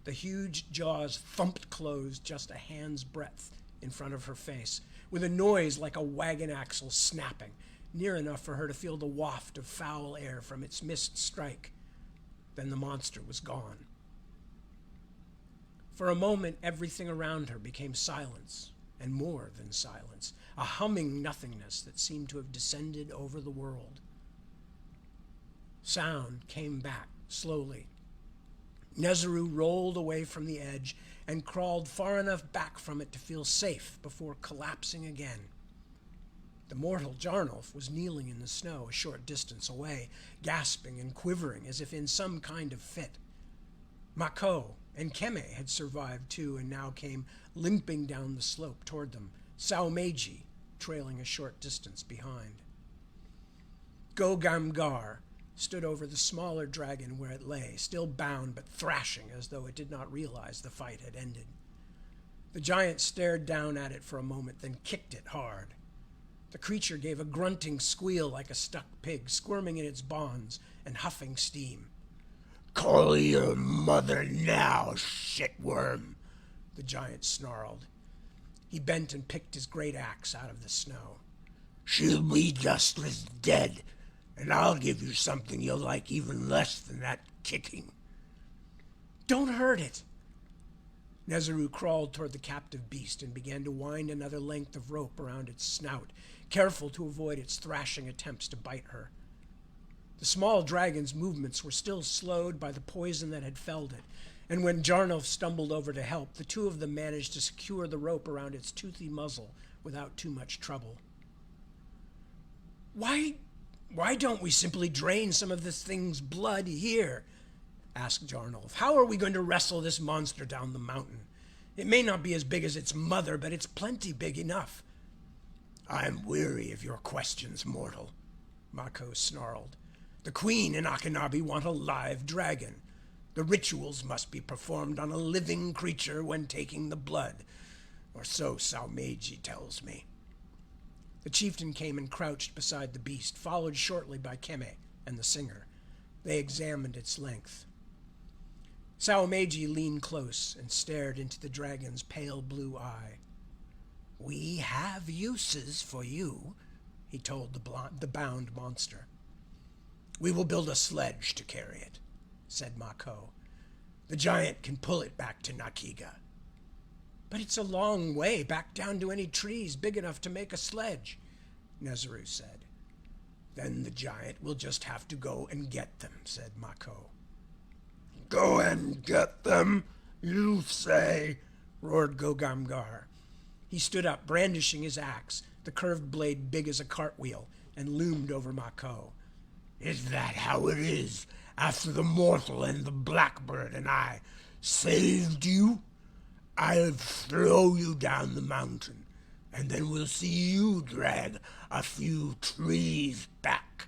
The huge jaws thumped closed just a hand's breadth in front of her face, with a noise like a wagon axle snapping, near enough for her to feel the waft of foul air from its mist strike. Then the monster was gone. For a moment, everything around her became silence, and more than silence, a humming nothingness that seemed to have descended over the world. Sound came back slowly. Nezuru rolled away from the edge and crawled far enough back from it to feel safe before collapsing again. The mortal Jarnolf was kneeling in the snow a short distance away, gasping and quivering as if in some kind of fit. Mako and Keme had survived too and now came limping down the slope toward them, Saumeiji trailing a short distance behind. Gogamgar stood over the smaller dragon where it lay, still bound but thrashing as though it did not realize the fight had ended. The giant stared down at it for a moment, then kicked it hard. The creature gave a grunting squeal like a stuck pig, squirming in its bonds and huffing steam. "Call your mother now, shitworm," the giant snarled. He bent and picked his great axe out of the snow. "She'll be just as dead, and I'll give you something you'll like even less than that kicking." "Don't hurt it." Nezuru crawled toward the captive beast and began to wind another length of rope around its snout, careful to avoid its thrashing attempts to bite her. The small dragon's movements were still slowed by the poison that had felled it, and when Jarnolf stumbled over to help, the two of them managed to secure the rope around its toothy muzzle without too much trouble. Why don't we simply drain some of this thing's blood here?" asked Jarnolf. "How are we going to wrestle this monster down the mountain? It may not be as big as its mother, but it's plenty big enough." "I'm weary of your questions, mortal," Mako snarled. "The queen and Akinabi want a live dragon. The rituals must be performed on a living creature when taking the blood, or so Saumeiji tells me." The chieftain came and crouched beside the beast, followed shortly by Keme and the singer. They examined its length. Saumeiji leaned close and stared into the dragon's pale blue eye. "We have uses for you," he told the bound monster. "We will build a sledge to carry it," said Mako. "The giant can pull it back to Nakiga." "But it's a long way back down to any trees big enough to make a sledge," Nezuru said. "Then the giant will just have to go and get them," said Mako. "Go and get them, you say?" roared Gogamgar. He stood up, brandishing his axe, the curved blade big as a cartwheel, and loomed over Mako. "Is that how it is, after the mortal and the blackbird and I saved you? I'll throw you down the mountain, and then we'll see you drag a few trees back."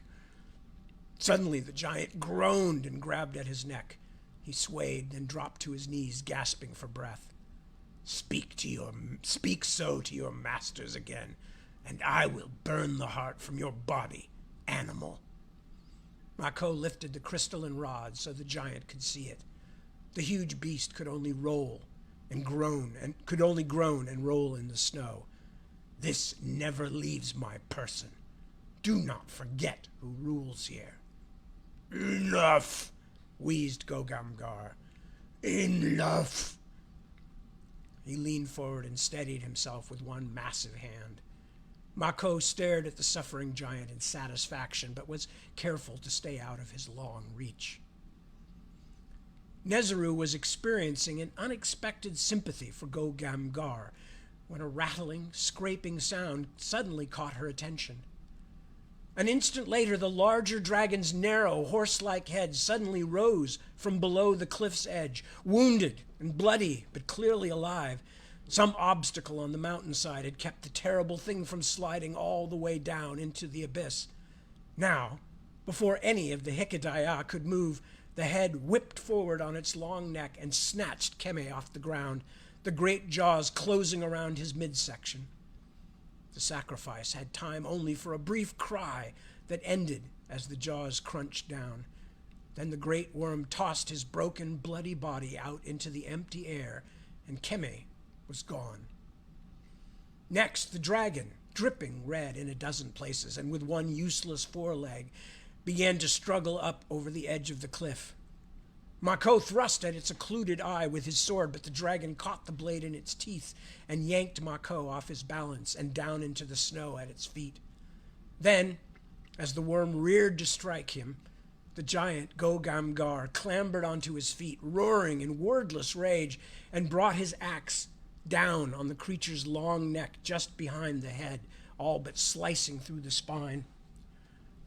Suddenly the giant groaned and grabbed at his neck. He swayed, then dropped to his knees, gasping for breath. Speak so to your masters again, and I will burn the heart from your body, animal." Mako lifted the crystalline rod so the giant could see it. The huge beast could only groan and roll in the snow. "This never leaves my person. Do not forget who rules here." "Enough," wheezed Gogamgar. "Enough." He leaned forward and steadied himself with one massive hand. Mako stared at the suffering giant in satisfaction, but was careful to stay out of his long reach. Nezuru was experiencing an unexpected sympathy for Gogamgar when a rattling, scraping sound suddenly caught her attention. An instant later, the larger dragon's narrow, horse-like head suddenly rose from below the cliff's edge, wounded and bloody, but clearly alive. Some obstacle on the mountainside had kept the terrible thing from sliding all the way down into the abyss. Now, before any of the Hikadaya could move, the head whipped forward on its long neck and snatched Keme off the ground, the great jaws closing around his midsection. The sacrifice had time only for a brief cry that ended as the jaws crunched down. Then the great worm tossed his broken, bloody body out into the empty air, and Keme was gone. Next, the dragon, dripping red in a dozen places and with one useless foreleg, began to struggle up over the edge of the cliff. Mako thrust at its occluded eye with his sword, but the dragon caught the blade in its teeth and yanked Mako off his balance and down into the snow at its feet. Then, as the worm reared to strike him, the giant Go-Gamgar clambered onto his feet, roaring in wordless rage, and brought his axe down on the creature's long neck just behind the head, all but slicing through the spine.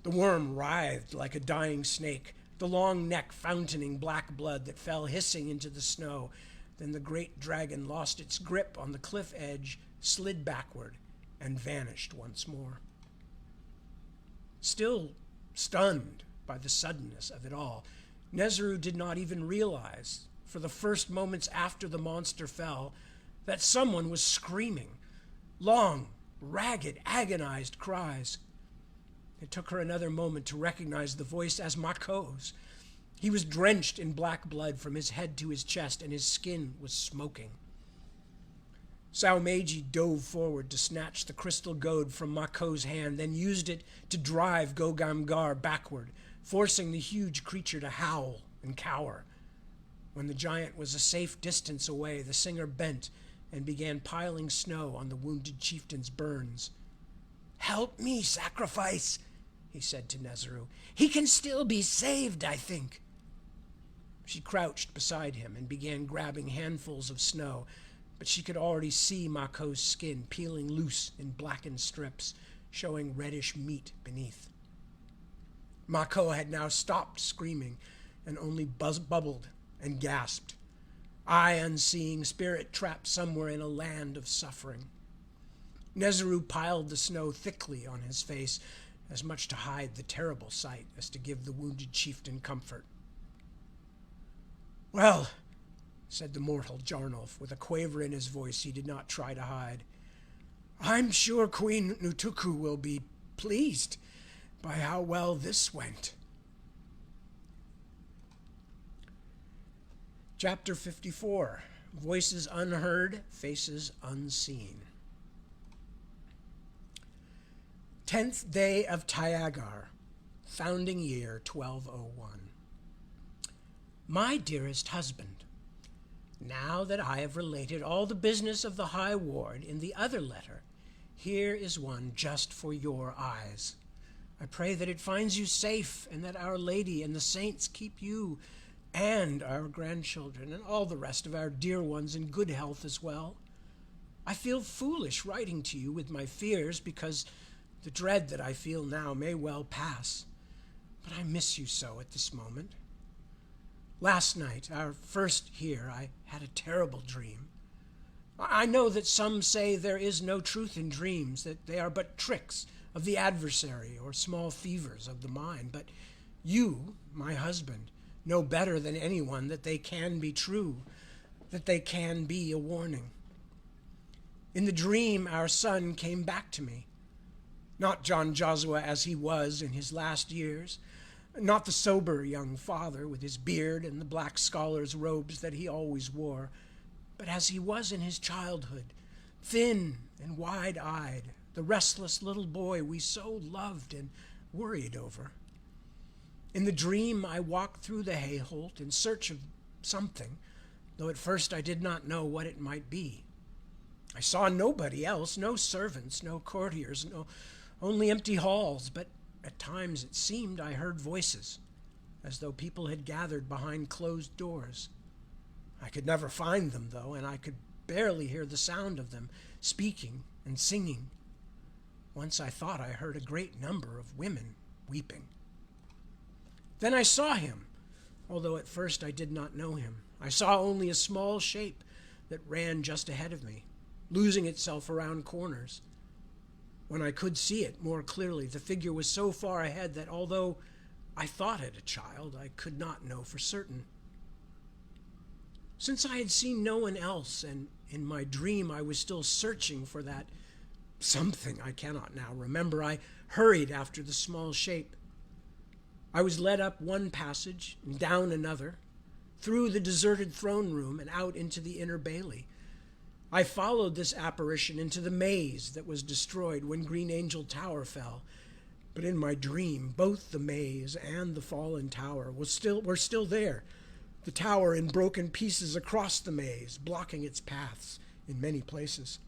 The worm writhed like a dying snake, the long neck fountaining black blood that fell hissing into the snow. Then the great dragon lost its grip on the cliff edge, slid backward, and vanished once more. Still stunned by the suddenness of it all, Nezru did not even realize, for the first moments after the monster fell, that someone was screaming, long, ragged, agonized cries. It took her another moment to recognize the voice as Mako's. He was drenched in black blood from his head to his chest, and his skin was smoking. Saumeiji dove forward to snatch the crystal goad from Mako's hand, then used it to drive Go-Gamgar backward, forcing the huge creature to howl and cower. When the giant was a safe distance away, the singer bent and began piling snow on the wounded chieftain's burns. "Help me, sacrifice," he said to Nezru. "He can still be saved, I think." She crouched beside him and began grabbing handfuls of snow, but she could already see Mako's skin peeling loose in blackened strips, showing reddish meat beneath. Mako had now stopped screaming and only bubbled and gasped, eye unseeing, spirit trapped somewhere in a land of suffering. Nezru piled the snow thickly on his face, as much to hide the terrible sight as to give the wounded chieftain comfort. "Well," said the mortal Jarnolf, with a quaver in his voice he did not try to hide, "I'm sure Queen Nutuku will be pleased by how well this went." Chapter 54, Voices Unheard, Faces Unseen. 10th day of Tyagar, founding year 1201. My dearest husband, now that I have related all the business of the High Ward in the other letter, here is one just for your eyes. I pray that it finds you safe, and that Our Lady and the saints keep you and our grandchildren and all the rest of our dear ones in good health as well. I feel foolish writing to you with my fears, because the dread that I feel now may well pass, but I miss you so at this moment. Last night, our first here, I had a terrible dream. I know that some say there is no truth in dreams, that they are but tricks of the adversary or small fevers of the mind, but you, my husband, know better than anyone that they can be true, that they can be a warning. In the dream, our son came back to me. Not John Josua as he was in his last years, not the sober young father with his beard and the black scholar's robes that he always wore, but as he was in his childhood, thin and wide-eyed, the restless little boy we so loved and worried over. In the dream, I walked through the hayholt in search of something, though at first I did not know what it might be. I saw nobody else, no servants, no courtiers, only empty halls, but at times it seemed I heard voices, as though people had gathered behind closed doors. I could never find them, though, and I could barely hear the sound of them speaking and singing. Once I thought I heard a great number of women weeping. Then I saw him, although at first I did not know him. I saw only a small shape that ran just ahead of me, losing itself around corners. When I could see it more clearly, the figure was so far ahead that although I thought it a child, I could not know for certain. Since I had seen no one else, and in my dream I was still searching for that something I cannot now remember, I hurried after the small shape. I was led up one passage and down another, through the deserted throne room and out into the inner bailey. I followed this apparition into the maze that was destroyed when Green Angel Tower fell. But in my dream, both the maze and the fallen tower were still there, the tower in broken pieces across the maze, blocking its paths in many places.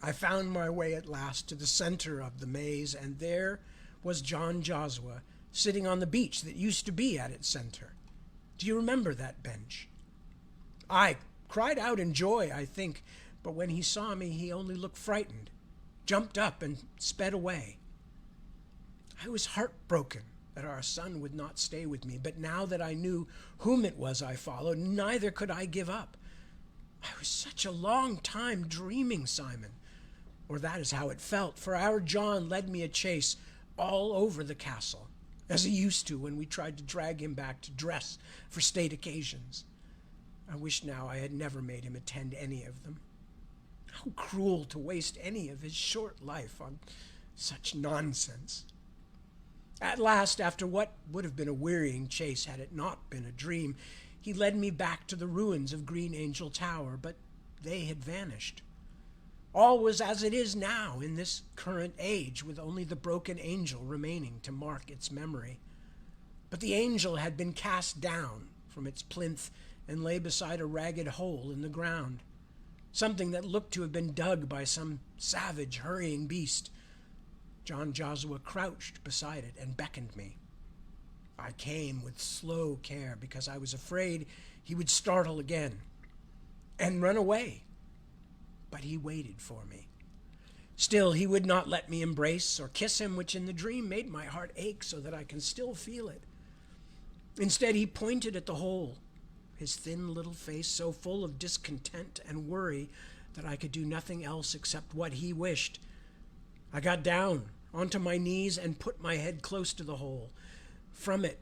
I found my way at last to the center of the maze, and there was John Josua sitting on the beach that used to be at its center. Do you remember that bench? I cried out in joy, I think, but when he saw me, he only looked frightened, jumped up, and sped away. I was heartbroken that our son would not stay with me, but now that I knew whom it was I followed, neither could I give up. I was such a long time dreaming, Simon, or that is how it felt, for our John led me a chase all over the castle, as he used to when we tried to drag him back to dress for state occasions. I wish now I had never made him attend any of them. How cruel to waste any of his short life on such nonsense. At last, after what would have been a wearying chase had it not been a dream, he led me back to the ruins of Green Angel Tower, but they had vanished. All was as it is now in this current age, with only the broken angel remaining to mark its memory. But the angel had been cast down from its plinth and lay beside a ragged hole in the ground, something that looked to have been dug by some savage, hurrying beast. John Josua crouched beside it and beckoned me. I came with slow care because I was afraid he would startle again and run away. But he waited for me. Still, he would not let me embrace or kiss him, which in the dream made my heart ache so that I can still feel it. Instead, he pointed at the hole, his thin little face so full of discontent and worry that I could do nothing else except what he wished. I got down onto my knees and put my head close to the hole. From it,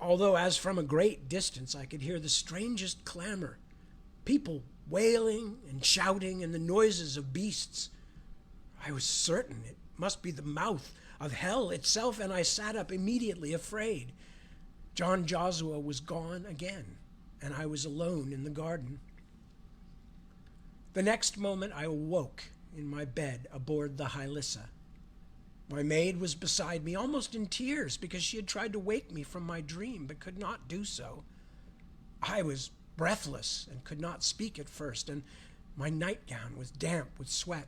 although as from a great distance, I could hear the strangest clamor, people wailing and shouting, and the noises of beasts. I was certain it must be the mouth of hell itself, and I sat up immediately, afraid. John Josua was gone again, and I was alone in the garden. The next moment I awoke in my bed aboard the Hylissa. My maid was beside me, almost in tears, because she had tried to wake me from my dream, but could not do so. I was breathless and could not speak at first, and my nightgown was damp with sweat.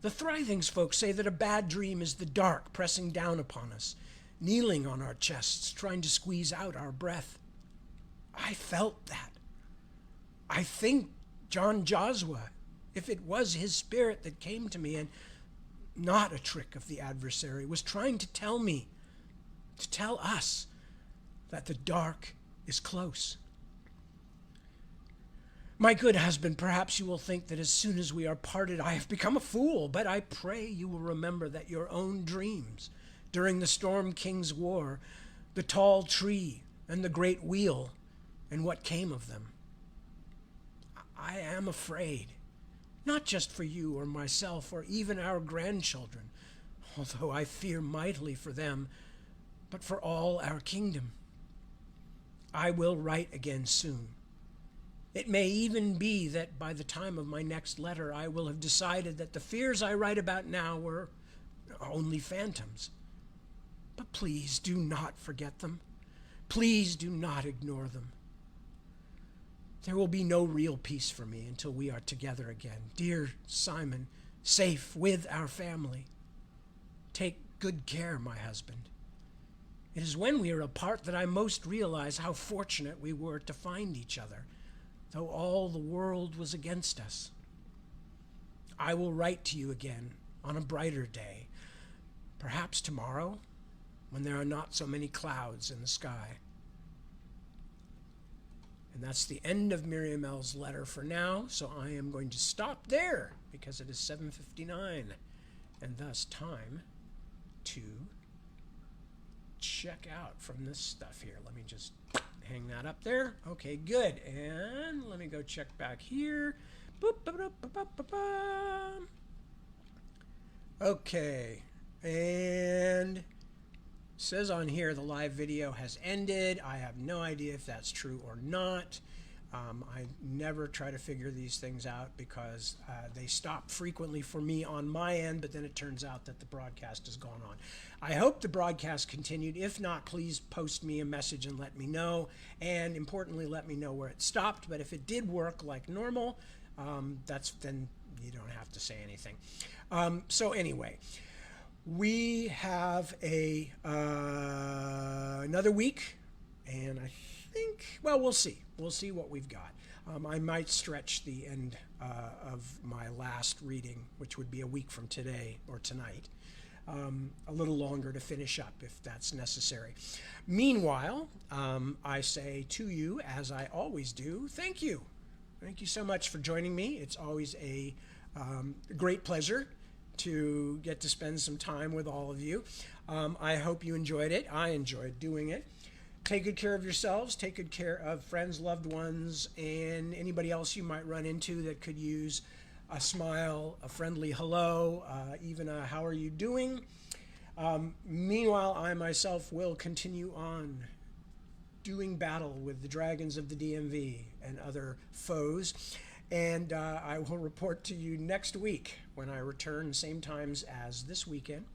The Thrithings folk say that a bad dream is the dark pressing down upon us, kneeling on our chests, trying to squeeze out our breath. I felt that. I think John Josua, if it was his spirit that came to me and not a trick of the adversary, was trying to tell me, to tell us, that the dark is close. My good husband, perhaps you will think that as soon as we are parted I have become a fool, but I pray you will remember that your own dreams during the Storm King's War, the tall tree and the great wheel, and what came of them. I am afraid, not just for you or myself or even our grandchildren, although I fear mightily for them, but for all our kingdom. I will write again soon. It may even be that by the time of my next letter I will have decided that the fears I write about now were only phantoms. But please do not forget them. Please do not ignore them. There will be no real peace for me until we are together again. Dear Simon, safe with our family. Take good care, my husband. It is when we are apart that I most realize how fortunate we were to find each other, though all the world was against us. I will write to you again on a brighter day, perhaps tomorrow, when there are not so many clouds in the sky. And that's the end of Miriam L's letter for now, so I am going to stop there because it is 7:59, and thus time to check out from this stuff here. Let me just hang that up there. Okay, good. And let me go check back here. Boop, boop, boop, boop, boop, boop. Okay, and says on here the live video has ended. I have no idea if that's true or not. I never try to figure these things out because they stop frequently for me on my end, but then it turns out that the broadcast has gone on. I hope the broadcast continued. If not, please post me a message and let me know. And importantly, let me know where it stopped. But if it did work like normal, then you don't have to say anything. So anyway, we have another week, and I think, well, we'll see. We'll see what we've got. I might stretch the end of my last reading, which would be a week from today or tonight, a little longer to finish up if that's necessary. Meanwhile, I say to you, as I always do, thank you. Thank you so much for joining me. It's always a great pleasure to get to spend some time with all of you. I hope you enjoyed it. I enjoyed doing it. Take good care of yourselves. Take good care of friends, loved ones, and anybody else you might run into that could use a smile, a friendly hello, even a how are you doing. Meanwhile, I myself will continue on doing battle with the dragons of the DMV and other foes. And I will report to you next week when I return, same times as this weekend.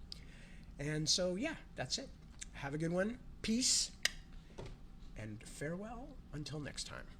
And so, yeah, that's it. Have a good one. Peace and farewell until next time.